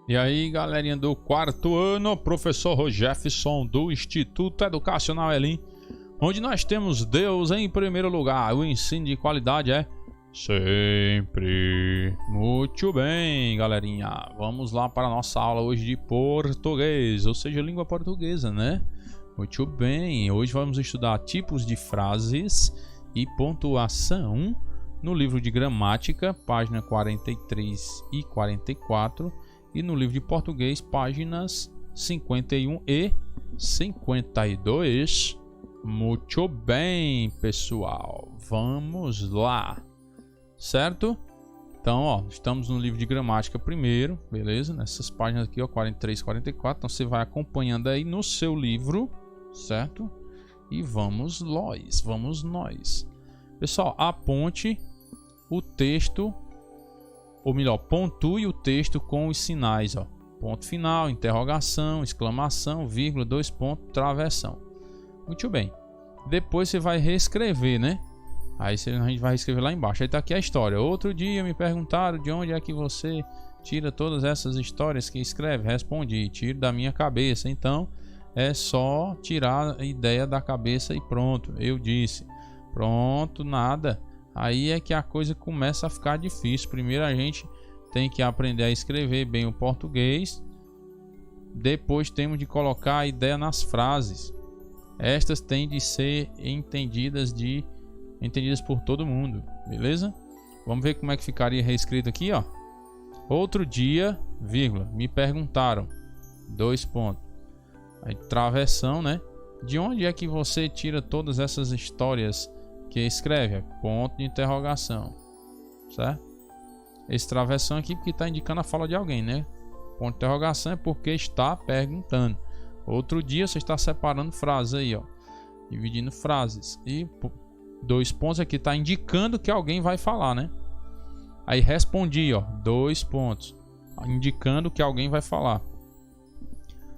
E aí, galerinha do quarto ano, professor Jefferson do Instituto Educacional Elim, onde nós temos Deus em primeiro lugar. O ensino de qualidade é sempre. Muito bem, galerinha. Vamos lá para a nossa aula hoje de português, ou seja, língua portuguesa, né? Muito bem. Hoje vamos estudar tipos de frases e pontuação no livro de gramática, página 43 e 44. E no livro de português, páginas 51 e 52. Muito bem, pessoal. Vamos lá. Certo? Então, ó, estamos no livro de gramática primeiro, beleza? Nessas páginas aqui, ó, 43 e 44. Então, você vai acompanhando aí no seu livro, certo? E vamos nós. Pessoal, aponte o texto, ou melhor, pontue o texto com os sinais, ó. Ponto final, interrogação, exclamação, vírgula, dois pontos, travessão. Muito bem. Depois você vai reescrever, né? Aí a gente vai reescrever lá embaixo. Aí tá aqui a história. Outro dia me perguntaram de onde é que você tira todas essas histórias que escreve. Respondi, tiro da minha cabeça. Então é só tirar a ideia da cabeça e pronto. Eu disse. Pronto, nada. Aí é que a coisa começa a ficar difícil. Primeiro a gente tem que aprender a escrever bem o português. Depois temos de colocar a ideia nas frases. Estas têm de ser entendidas por todo mundo, beleza? Vamos ver como é que ficaria reescrito aqui, ó. Outro dia, vírgula, me perguntaram, dois pontos. Aí travessão, né? De onde é que você tira todas essas histórias que escreve? Ponto de interrogação, certo? Esse travessão aqui porque está indicando a fala de alguém, né? Ponto de interrogação é porque está perguntando. Outro dia você está separando frases aí, ó, dividindo frases. E dois pontos aqui está indicando que alguém vai falar, né? Aí respondi, ó, dois pontos, indicando que alguém vai falar.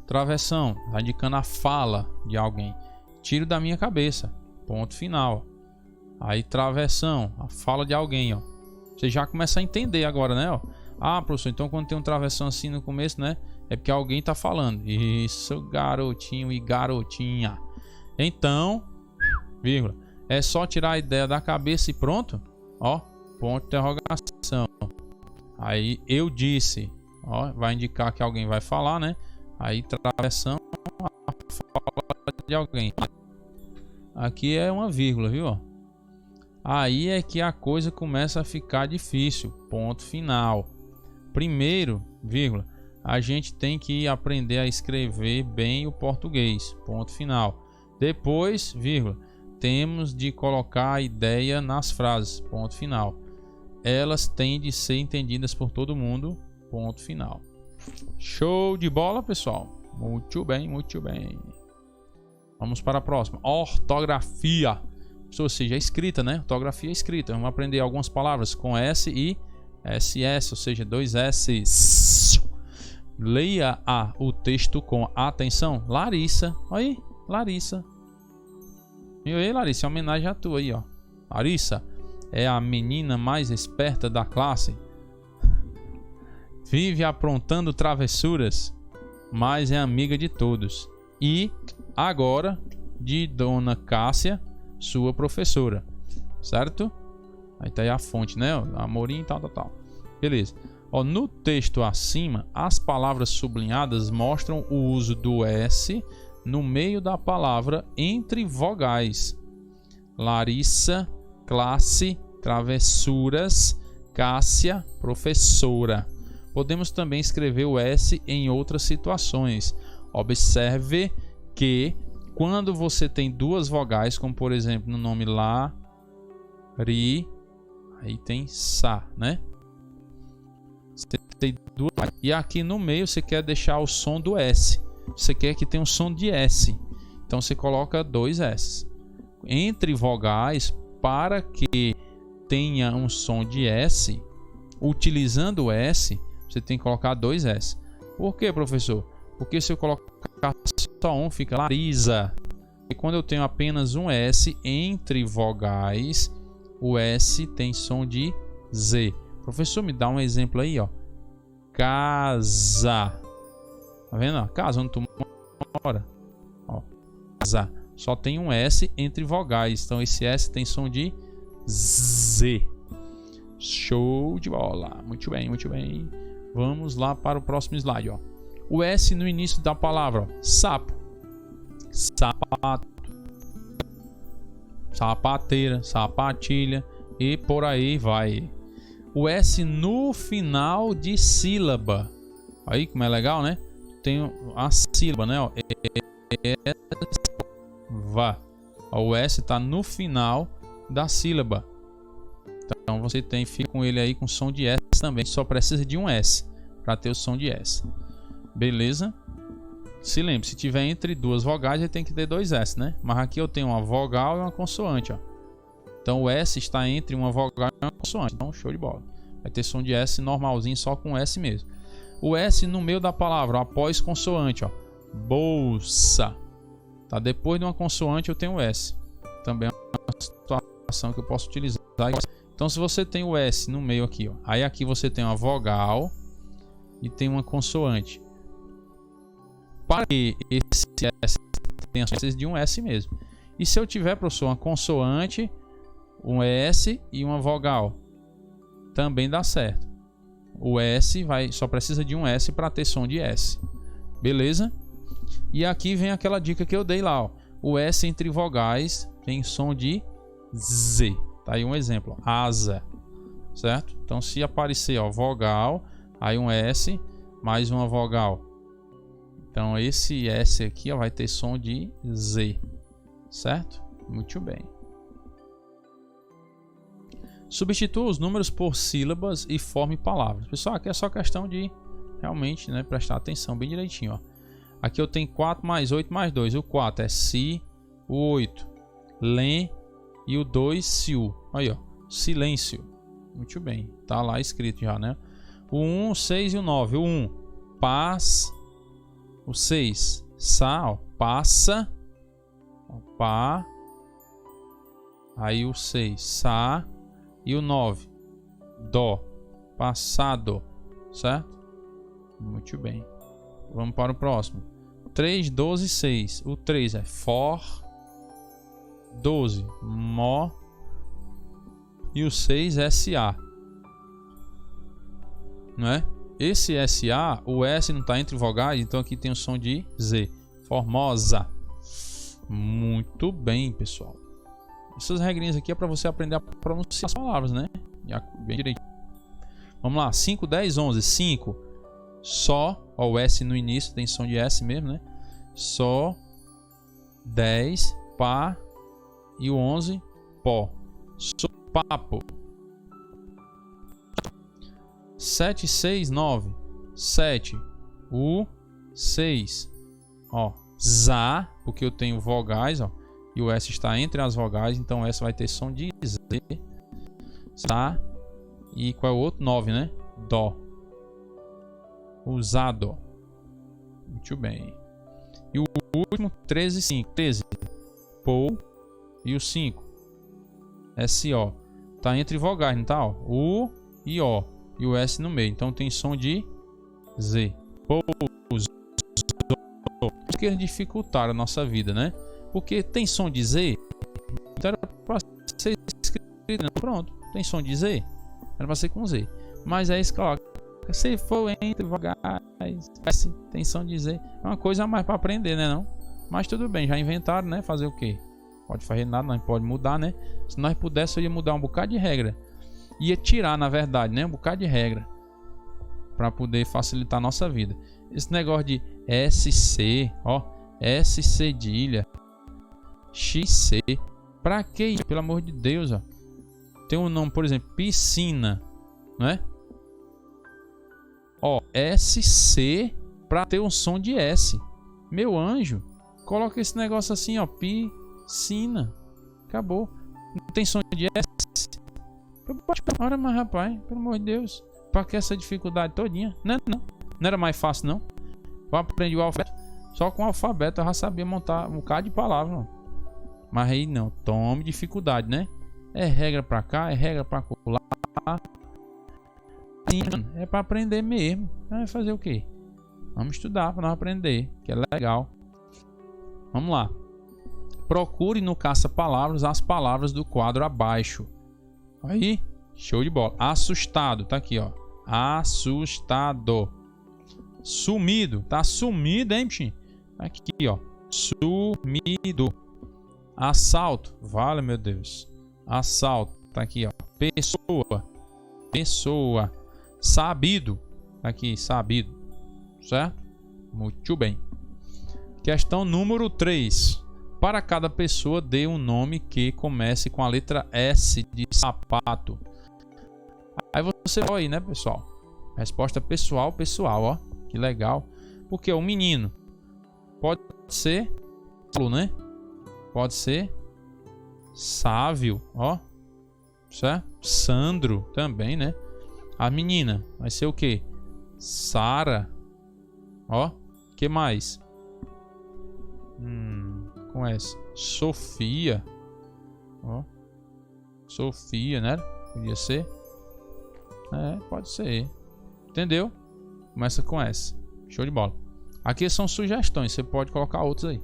Travessão, está indicando a fala de alguém. Tiro da minha cabeça, ponto final. Aí travessão, a fala de alguém, ó. Você já começa a entender agora, né, ó. Ah, professor, então quando tem um travessão assim no começo, né, é porque alguém tá falando. Isso, garotinho e garotinha. Então, vírgula, é só tirar a ideia da cabeça e pronto. Ó, ponto de interrogação. Aí eu disse, ó, vai indicar que alguém vai falar, né? Aí travessão, a fala de alguém. Aqui é uma vírgula, viu, ó. Aí é que a coisa começa a ficar difícil. Ponto final. Primeiro, vírgula, a gente tem que aprender a escrever bem o português. Ponto final. Depois, vírgula, temos de colocar a ideia nas frases. Ponto final. Elas têm de ser entendidas por todo mundo. Ponto final. Show de bola, pessoal. Muito bem, muito bem. Vamos para a próxima. Ortografia. Ou seja, escrita, né? Ortografia escrita. Vamos aprender algumas palavras com S e SS, ou seja, dois S. Leia o texto com atenção. Larissa. Aí, Larissa. E aí, Larissa, é uma homenagem a tua aí, ó. Larissa é a menina mais esperta da classe. Vive aprontando travessuras, mas é amiga de todos. E agora de Dona Cássia, sua professora, certo? Aí tá aí a fonte, né? Amorim, tal. Beleza. Ó, no texto acima, as palavras sublinhadas mostram o uso do S no meio da palavra entre vogais. Larissa, classe, travessuras, Cássia, professora. Podemos também escrever o S em outras situações. Observe que quando você tem duas vogais, como por exemplo no nome lá, ri, aí tem sa, né? Você tem duas, e aqui no meio você quer deixar o som do S. Você quer que tenha um som de S. Então você coloca dois S. Entre vogais, para que tenha um som de S, utilizando o S, você tem que colocar dois S. Por que, professor? Porque se eu colocar só um, fica Larissa. E quando eu tenho apenas um S entre vogais, o S tem som de Z. Professor, me dá um exemplo aí, ó. casa. Tá vendo? Ó? Casa onde tu mora. Ó, casa. Só tem um S entre vogais. Então esse S tem som de Z. Show de bola. Muito bem, muito bem. Vamos lá para o próximo slide, ó. O S no início da palavra, ó. Sapo, sapato, sapateira, sapatilha e por aí vai. O S no final de sílaba. Aí como é legal, né? Tem a sílaba, né? Ó. Vá. O S está no final da sílaba. Então você fica com ele aí com som de S também. Só precisa de um S para ter o som de S. Beleza? Se lembre, se tiver entre duas vogais, ele tem que ter dois S, né? Mas aqui eu tenho uma vogal e uma consoante, ó. Então o S está entre uma vogal e uma consoante. Então show de bola. Vai ter som de S normalzinho, só com S mesmo. O S no meio da palavra, ó, após consoante, ó. Bolsa. Tá? Depois de uma consoante eu tenho o S. Também é uma situação que eu posso utilizar. Então se você tem o S no meio aqui, ó, aí aqui você tem uma vogal e tem uma consoante. Para que esse S tenha precisa de um S mesmo. E se eu tiver, professor, uma consoante, um S e uma vogal, também dá certo. O S só precisa de um S para ter som de S. Beleza? E aqui vem aquela dica que eu dei lá, ó. O S entre vogais tem som de Z. Tá aí um exemplo, ó. Asa. Certo? Então se aparecer, ó, vogal, aí um S mais uma vogal. Então esse S aqui, ó, vai ter som de Z. Certo? Muito bem. Substitua os números por sílabas e forme palavras. Pessoal, aqui é só questão de realmente, né, prestar atenção bem direitinho, ó. Aqui eu tenho 4 mais 8 mais 2. O 4 é si, o 8 lem e o 2 siu. Aí, ó, silêncio. Muito bem, tá lá escrito já, né? O 1, o 6 e o 9. O 1, paz. O 6, sa, ó, passa. Ó, pá. Aí o 6, sa. E o 9, dó, passado, certo? Muito bem. Vamos para o próximo. 3, 12, 6. O 3 é for, 12, mó. E o 6 é SA. Não é? Esse SA, o S não está entre vogais, então aqui tem o som de Z. Formosa. Muito bem, pessoal. Essas regrinhas aqui é para você aprender a pronunciar as palavras, né? Bem direito. Vamos lá. 5, 10, 11. 5. Só. Ó, o S no início tem som de S mesmo, né? Só. 10. Pá. E o 11. Pó. Sopapo. 7, 6, 9. 7. O 6. Ó. Zá. Porque eu tenho vogais, ó. E o S está entre as vogais, então S vai ter som de Z. Tá? E qual é o outro? 9, né? Dó. Usado. Muito bem. E o último, 13, 5. 13. Pou. E o 5. SO. Tá entre vogais, não tá? Ó. U e O. E o S no meio. Então tem som de Z. Pou. Isso que dificultar a nossa vida, né? Porque tem som de Z, então era para ser escrito, não, pronto, tem som de Z, era para ser com Z. Mas aí coloca, se for entre vogais, tem som de Z, é uma coisa a mais para aprender, né não? Mas tudo bem, já inventaram, né? Fazer o que? Pode fazer nada, não pode mudar, né? Se nós pudéssemos, ia mudar um bocado de regra. Ia tirar, na verdade, né? Um bocado de regra. Para poder facilitar a nossa vida. Esse negócio de SC, ó, S cedilha, XC, pra que isso? Pelo amor de Deus, ó. Tem um nome, por exemplo, piscina, não é? Ó, SC pra ter um som de S. Meu anjo, coloca esse negócio assim, ó, piscina. Acabou. Não tem som de S. Ora, mas rapaz, pelo amor de Deus, pra que essa dificuldade todinha? Não era mais fácil, não. Eu aprendi o alfabeto. Só com o alfabeto eu já sabia montar um bocado de palavras, mano. Mas aí não, tome dificuldade, né? É regra pra cá, é regra pra lá. É para aprender mesmo. Vai fazer o quê? Vamos estudar para nós aprender, que é legal. Vamos lá. Procure no caça-palavras as palavras do quadro abaixo. Aí, show de bola. Assustado, tá aqui, ó. Assustado. Sumido, tá sumido, hein, bichinho? Aqui, ó. Sumido. Assalto, vale, meu Deus. Assalto, tá aqui, ó. Pessoa. Sabido, tá aqui, sabido. Certo? Muito bem. Questão número 3. Para cada pessoa, dê um nome que comece com a letra S de sapato. Aí você vai aí, né, pessoal? Resposta pessoal, ó. Que legal. Porque o menino pode ser, né? Pode ser Sávio, ó. Certo? Sandro também, né? A menina vai ser o quê? Sara. Ó. Que mais? Com essa. Sofia. Ó. Sofia, né? Podia ser. Pode ser. Entendeu? Começa com essa. Show de bola. Aqui são sugestões. Você pode colocar outros aí.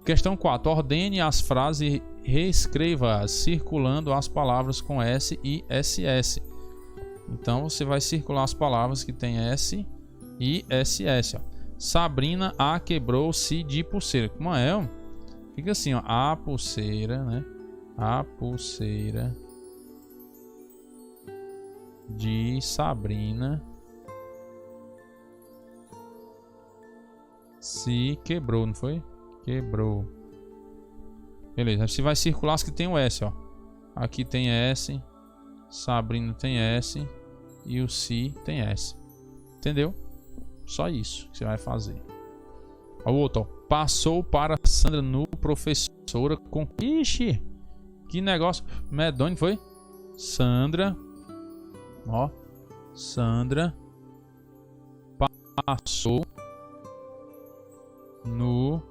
Questão 4. Ordene as frases e reescreva-as circulando as palavras com S e SS. Então você vai circular as palavras que tem S e SS. Ó. Sabrina a quebrou-se de pulseira. Como é? Fica assim, ó. A pulseira, né? A pulseira de Sabrina se quebrou, não foi? Quebrou. Beleza. Você vai circular as que tem o S, ó. Aqui tem S. Sabrina tem S. E o Si tem S. Entendeu? Só isso que você vai fazer. O outro, ó. Passou para Sandra no professora com... Ixi! Que negócio medonho foi? Sandra. Ó. Sandra. Passou no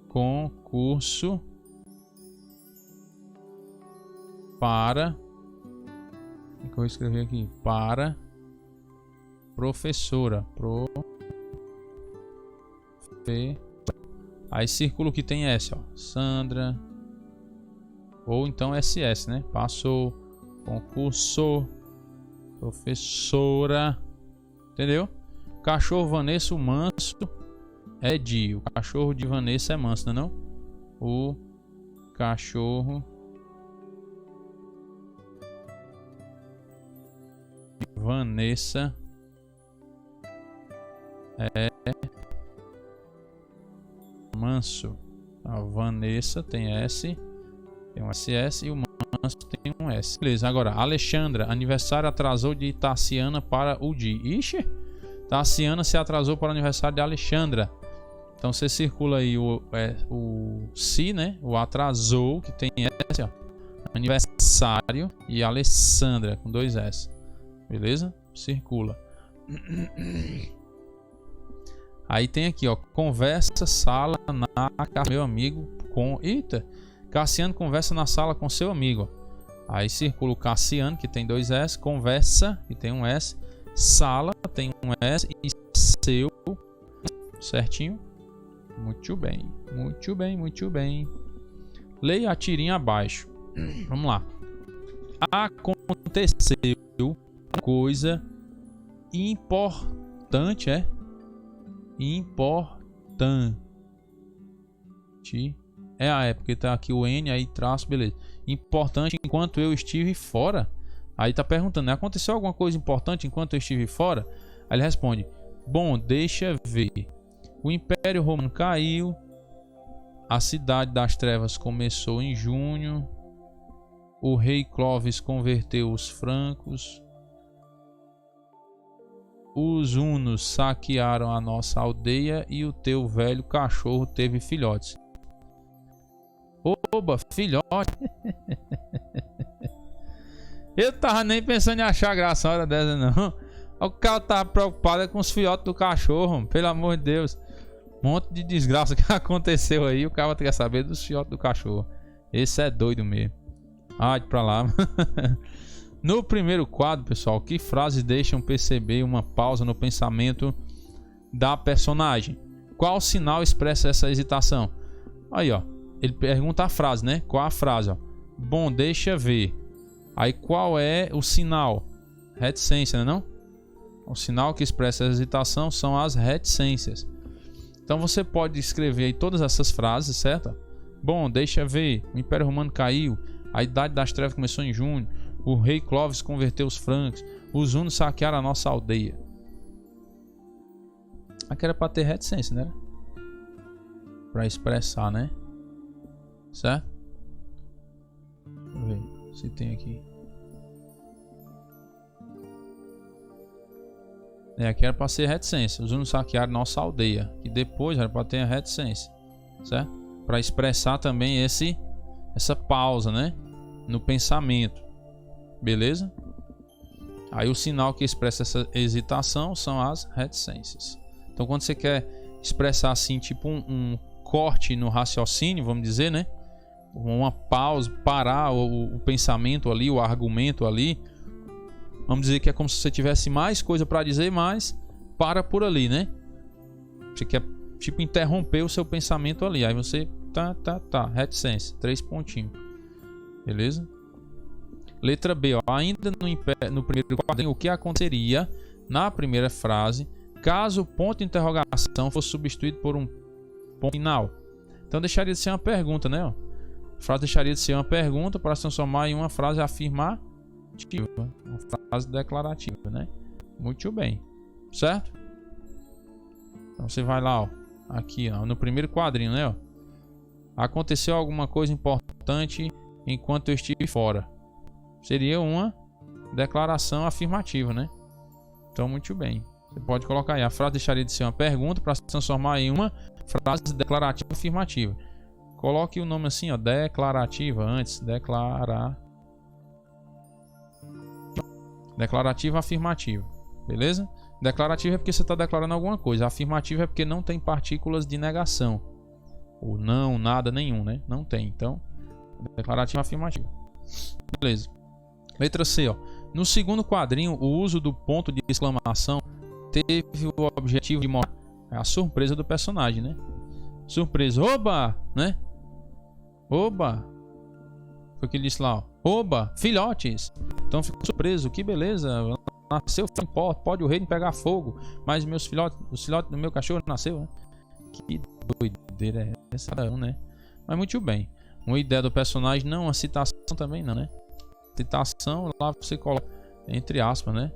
concurso para... O que eu vou escrever aqui? Para professora. Aí círculo que tem S, ó. Sandra. Ou então SS, né? Passou. Concurso. Professora. Entendeu? Cachorro Vanessa, o manso é Di. O cachorro de Vanessa é manso, não é não? O cachorro de Vanessa é manso. A Vanessa tem S, tem um SS, e o manso tem um S. Beleza, agora Alexandra, aniversário atrasou de Tassiana para o Di. Ixi, Tassiana se atrasou para o aniversário de Alexandra. Então você circula aí o Si, né? O atrasou, que tem S, ó. Aniversário, e Alessandra com 2 S. Beleza? Circula. Aí tem aqui, ó. Conversa, sala, na casa, meu amigo com... Eita! Cassiano conversa na sala com seu amigo. Aí circula o Cassiano, que tem 2 S. Conversa, que tem um S. Sala, tem um S. E seu, certinho? Muito bem. Muito bem, muito bem. Leia a tirinha abaixo. Vamos lá. Aconteceu coisa importante, é? Importante. Porque tá aqui o N, aí traço, beleza. Importante enquanto eu estive fora. Aí tá perguntando, né? Aconteceu alguma coisa importante enquanto eu estive fora? Aí ele responde: bom, deixa ver. O Império Romano caiu. A Cidade das Trevas começou em junho. O rei Clovis converteu os francos. Os hunos saquearam a nossa aldeia e o teu velho cachorro teve filhotes. Oba, filhote. Eu tava nem pensando em achar graça na hora dessa, não. O cara tava preocupado com os filhotes do cachorro, pelo amor de Deus. Um monte de desgraça que aconteceu aí, o cara quer saber dos filhotes do cachorro. Esse é doido mesmo. Ai, pra lá. No primeiro quadro, pessoal, que frases deixam perceber uma pausa no pensamento da personagem? Qual sinal expressa essa hesitação? Aí, ó, ele pergunta a frase, né? Qual a frase, ó? Bom, deixa ver. Aí, qual é o sinal? Reticência, não é não? O sinal que expressa a hesitação são as reticências. Então, você pode escrever aí todas essas frases, certo? Bom, deixa ver. O Império Romano caiu. A Idade das Trevas começou em junho. O rei Clovis converteu os francos. Os hunos saquearam a nossa aldeia. Aqui era para ter reticência, né? Para expressar, né? Certo? Deixa eu ver se tem aqui. Aqui era para ser reticência. Os hunos saquearam nossa aldeia. E depois era para ter a reticência. Certo? Para expressar também essa pausa, né? No pensamento. Beleza? Aí o sinal que expressa essa hesitação são as reticências. Então quando você quer expressar assim, tipo um corte no raciocínio, vamos dizer, né? Uma pausa, parar o pensamento ali, o argumento ali. Vamos dizer que é como se você tivesse mais coisa para dizer, mas para por ali, né? Você quer tipo interromper o seu pensamento ali. Aí você reticência, 3 pontinhos. Beleza? Letra B, ó. Ainda no primeiro quadrinho, o que aconteceria na primeira frase caso o ponto de interrogação fosse substituído por um ponto final? Então deixaria de ser uma pergunta, né? Ó. A frase deixaria de ser uma pergunta para se transformar em uma frase afirmativa, uma frase declarativa, né? Muito bem, certo? Então você vai lá, ó, aqui, ó, no primeiro quadrinho, né? Ó. Aconteceu alguma coisa importante enquanto eu estive fora. Seria uma declaração afirmativa, né? Então, muito bem. Você pode colocar aí. A frase deixaria de ser uma pergunta para se transformar em uma frase declarativa afirmativa. Coloque o nome assim, ó, declarativa antes. Declarativa afirmativa. Beleza? Declarativa é porque você está declarando alguma coisa. Afirmativa é porque não tem partículas de negação. Ou não, nada, nenhum, né? Não tem. Então, declarativa afirmativa. Beleza. Letra C, ó. No segundo quadrinho, o uso do ponto de exclamação teve o objetivo de mostrar a surpresa do personagem, né? Surpresa, oba, né? Oba. Foi o que ele disse lá, ó. Oba, filhotes. Então ficou surpreso, que beleza. Nasceu, pode o reino pegar fogo, mas os filhotes do meu cachorro nasceu, né? Que doideira é essa, né? Mas muito bem. Uma ideia do personagem, não, uma citação também não, né? Citação, lá você coloca entre aspas, né?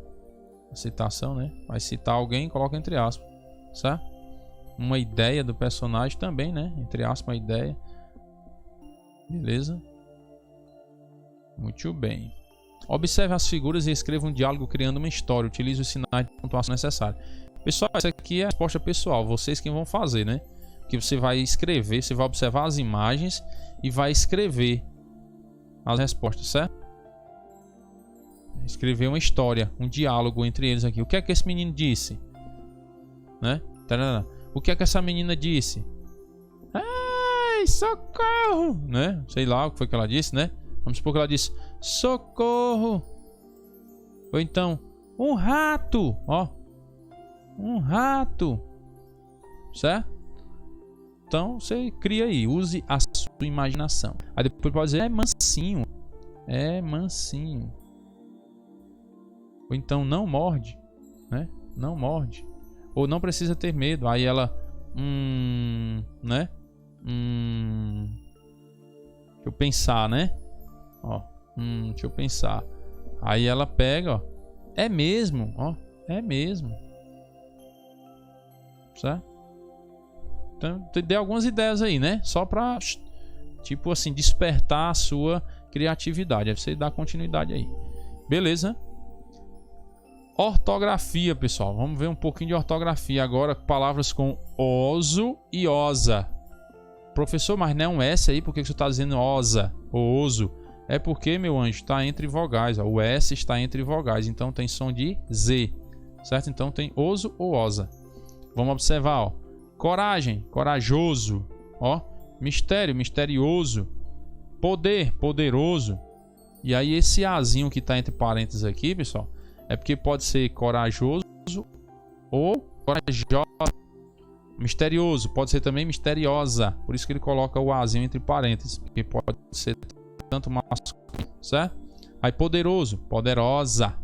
A citação, né? Vai citar alguém, coloca entre aspas, certo? Uma ideia do personagem também, né? Entre aspas, uma ideia. Beleza? Muito bem. Observe as figuras e escreva um diálogo criando uma história. Utilize os sinais de pontuação necessários. Pessoal, isso aqui é a resposta pessoal. Vocês quem vão fazer, né? Que você vai escrever, você vai observar as imagens e vai escrever as respostas, certo? Escrever uma história, um diálogo entre eles aqui. O que é que esse menino disse? Né? O que é que essa menina disse? Ai, socorro! Né? Sei lá o que foi que ela disse, né? Vamos supor que ela disse socorro. Ou então, um rato, ó. Um rato. Certo? Então você cria aí, use a sua imaginação. Aí depois pode dizer, é mansinho. É mansinho. Ou então não morde, né? Não morde. Ou não precisa ter medo. Aí ela, né? Deixa eu pensar, né? Ó, deixa eu pensar. Aí ela pega, ó. É mesmo, ó. É mesmo. Certo? Então, dei algumas ideias aí, né? Só pra, tipo assim, despertar a sua criatividade. Aí você dá continuidade aí. Beleza? Ortografia, pessoal. Vamos ver um pouquinho de ortografia agora. Palavras com oso e osa. Professor, mas não é um S aí? Por que você está dizendo osa ou oso? É porque, meu anjo, está entre vogais. Ó. O S está entre vogais. Então tem som de Z. Certo? Então tem oso ou osa. Vamos observar, ó. Coragem, corajoso. Ó. Mistério, misterioso. Poder, poderoso. E aí esse azinho que tá entre parênteses aqui, pessoal, é porque pode ser corajoso ou corajosa. Misterioso, pode ser também misteriosa. Por isso que ele coloca o azinho entre parênteses, porque pode ser tanto masculino, certo? Aí poderoso, poderosa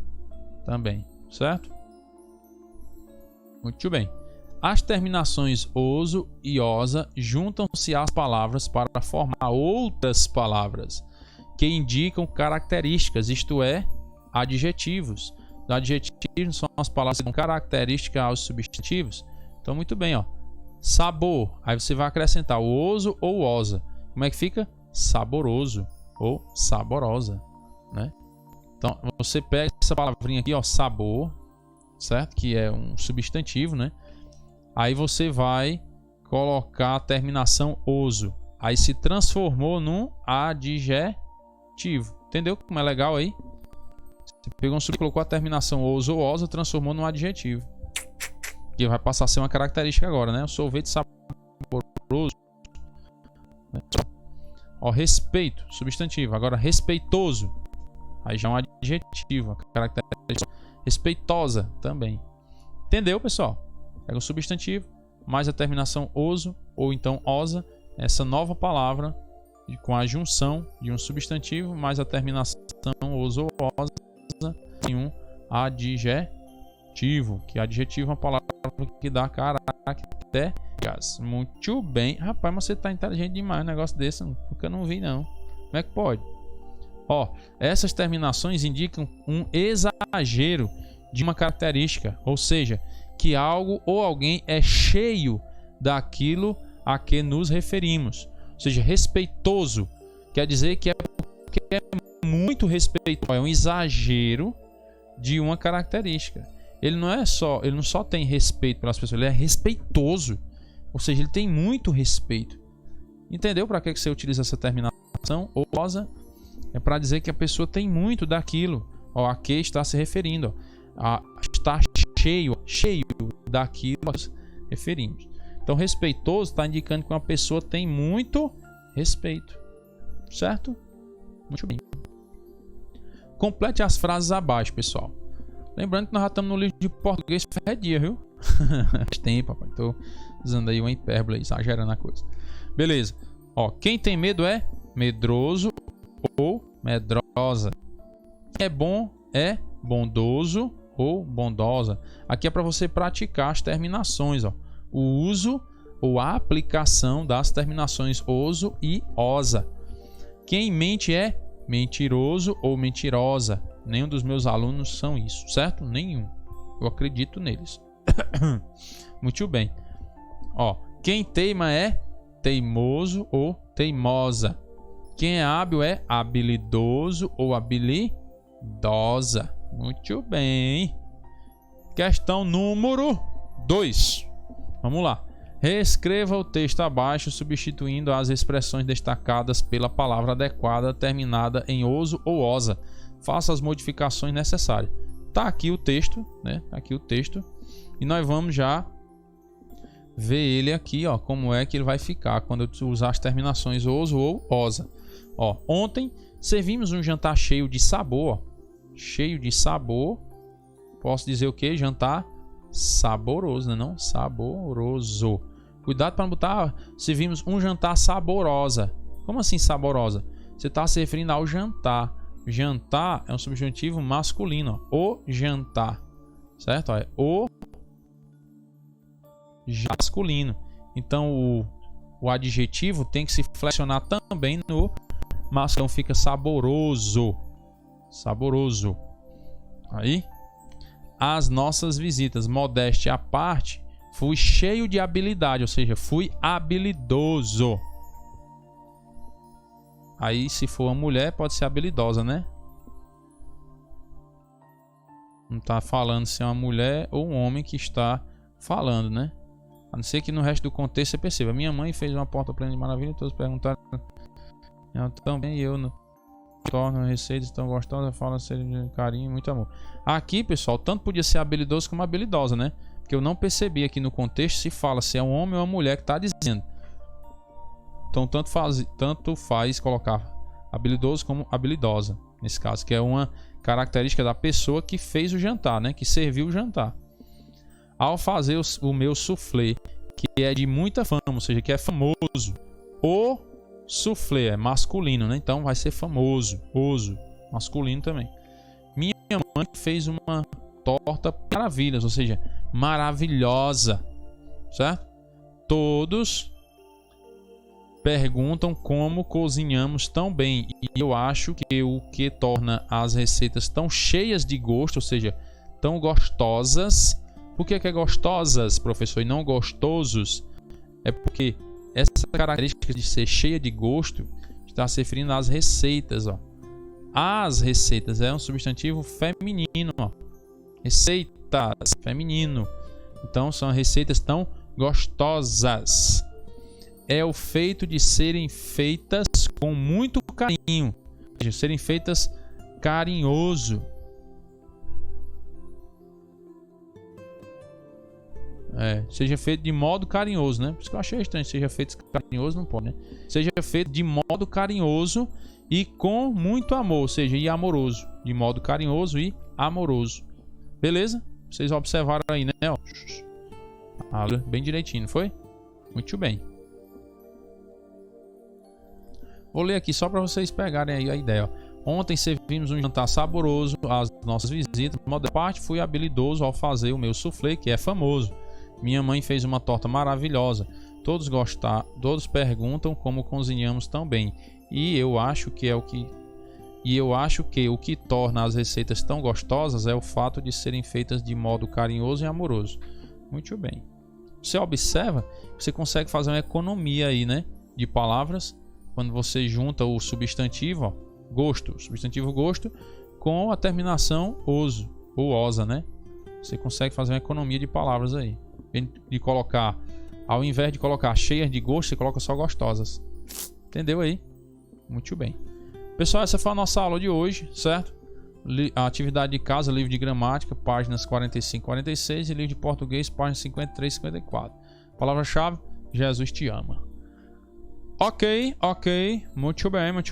também, certo? Muito bem. As terminações oso e osa juntam-se às palavras para formar outras palavras que indicam características, isto é, adjetivos. Os adjetivos são as palavras que dão característica aos substantivos. Então, muito bem, ó. Sabor. Aí você vai acrescentar o oso ou osa. Como é que fica? Saboroso ou saborosa, né? Então, você pega essa palavrinha aqui, ó, sabor, certo? Que é um substantivo, né? Aí você vai colocar a terminação oso. Aí se transformou num adjetivo. Entendeu como é legal aí? Você pegou um substantivo, colocou a terminação oso ou osa, transformou num adjetivo. Que vai passar a ser uma característica agora, né? O sorvete saboroso. Ó, respeito, substantivo. Agora, respeitoso. Aí já é um adjetivo, característica. Respeitosa também. Entendeu, pessoal? Pega o substantivo, mais a terminação oso, ou então osa. Essa nova palavra, com a junção de um substantivo, mais a terminação oso ou osa, em um adjetivo. Que adjetivo é uma palavra que dá características. Muito bem. Rapaz, mas você tá inteligente demais. Um negócio desse, nunca não vi, não. Como é que pode? Ó, essas terminações indicam um exagero de uma característica, ou seja, que algo ou alguém é cheio daquilo a que nos referimos. Ou seja, respeitoso quer dizer que é muito respeitoso, é um exagero de uma característica. Ele não só tem respeito pelas pessoas, ele é respeitoso. Ou seja, ele tem muito respeito. Entendeu para que você utiliza essa terminação osa? É para dizer que a pessoa tem muito daquilo, ó, a que está se referindo, ó, está cheio daquilo que nós referimos. Então, respeitoso está indicando que uma pessoa tem muito respeito, certo? Muito bem. Complete as frases abaixo, pessoal. Lembrando que nós já estamos no livro de português ferredia, viu? Faz tempo, papai. Estou usando aí uma hipérbole, exagerando a coisa. Beleza. Ó, quem tem medo é medroso ou medrosa. Quem é bom é bondoso ou bondosa. Aqui é para você praticar as terminações, ó. O uso ou a aplicação das terminações oso e osa. Quem mente é mentiroso ou mentirosa. Nenhum dos meus alunos são isso, certo? Nenhum. Eu acredito neles. Muito bem. Ó, quem teima é teimoso ou teimosa. Quem é hábil é habilidoso ou habilidosa. Muito bem. Questão número 2. Vamos lá. Reescreva o texto abaixo, substituindo as expressões destacadas pela palavra adequada terminada em oso ou osa. Faça as modificações necessárias. Tá aqui o texto, né? Tá aqui o texto. E nós vamos já ver ele aqui, ó, como é que ele vai ficar quando eu usar as terminações oso ou osa. Ó, ontem servimos um jantar cheio de sabor, ó. Cheio de sabor. Posso dizer o que? Jantar saboroso, né? Não? Saboroso. Cuidado para não botar, servimos um jantar saborosa. Como assim saborosa? Você está se referindo ao jantar. Jantar é um substantivo masculino, ó. O jantar, certo? Ó, é o masculino. Então o adjetivo tem que se flexionar também no masculino. Fica saboroso. Saboroso. Aí, as nossas visitas, modéstia à parte, fui cheio de habilidade, ou seja, fui habilidoso. Aí, se for uma mulher, pode ser habilidosa, né? Não está falando se é uma mulher ou um homem que está falando, né? A não ser que no resto do contexto você perceba. Minha mãe fez uma porta plena de maravilha e todos perguntaram. Eu também, eu não torno receitas tão gostosas, fala de carinho e muito amor. Aqui, pessoal, tanto podia ser habilidoso como habilidosa, né? Porque eu não percebi aqui no contexto se fala se é um homem ou uma mulher que está dizendo. Então, tanto faz colocar habilidoso como habilidosa. nesse caso, que é uma característica da pessoa que fez o jantar, né? Que serviu o jantar. Ao fazer o meu soufflé, que é de muita fama, ou seja, que é famoso. O soufflé é masculino, né? Então vai ser famoso, oso, masculino também. Minha mãe fez uma torta maravilhas, ou seja, maravilhosa, certo? Todos perguntam como cozinhamos tão bem, e eu acho que o que torna as receitas tão cheias de gosto, ou seja, tão gostosas. Por que é gostosas, professor, e não gostosos? É porque essa característica de ser cheia de gosto está se referindo às receitas, ó. As receitas é um substantivo feminino, ó. Receitas, feminino. Então são receitas tão gostosas. É o feito de serem feitas com muito carinho, ou seja, serem feitas carinhoso. Seja feito de modo carinhoso, né? Por isso que eu achei estranho. Seja feito carinhoso, não pode, né? Seja feito de modo carinhoso e com muito amor, ou seja, e amoroso. De modo carinhoso e amoroso. Beleza? Vocês observaram aí, né? Ó. Bem direitinho, não foi? Muito bem. Vou ler aqui só para vocês pegarem aí a ideia. Ontem servimos um jantar saboroso às nossas visitas. De modo parte, fui habilidoso ao fazer o meu soufflé, que é famoso. Minha mãe fez uma torta maravilhosa. Todos perguntam como cozinhamos tão bem. E eu acho que o que torna as receitas tão gostosas é o fato de serem feitas de modo carinhoso e amoroso. Muito bem. Você observa, você consegue fazer uma economia aí, né, de palavras quando você junta o substantivo, ó, gosto, o substantivo gosto com a terminação oso ou osa, né? Você consegue fazer uma economia de palavras aí. De colocar, ao invés de colocar cheias de gosto, você coloca só gostosas. Entendeu aí? Muito bem. Pessoal, essa foi a nossa aula de hoje, certo? A atividade de casa, livro de gramática, páginas 45 e 46, e livro de português, páginas 53 e 54. Palavra-chave: Jesus te ama. Ok. Muito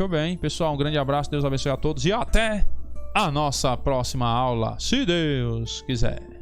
bem. Pessoal, um grande abraço, Deus abençoe a todos e até a nossa próxima aula, se Deus quiser.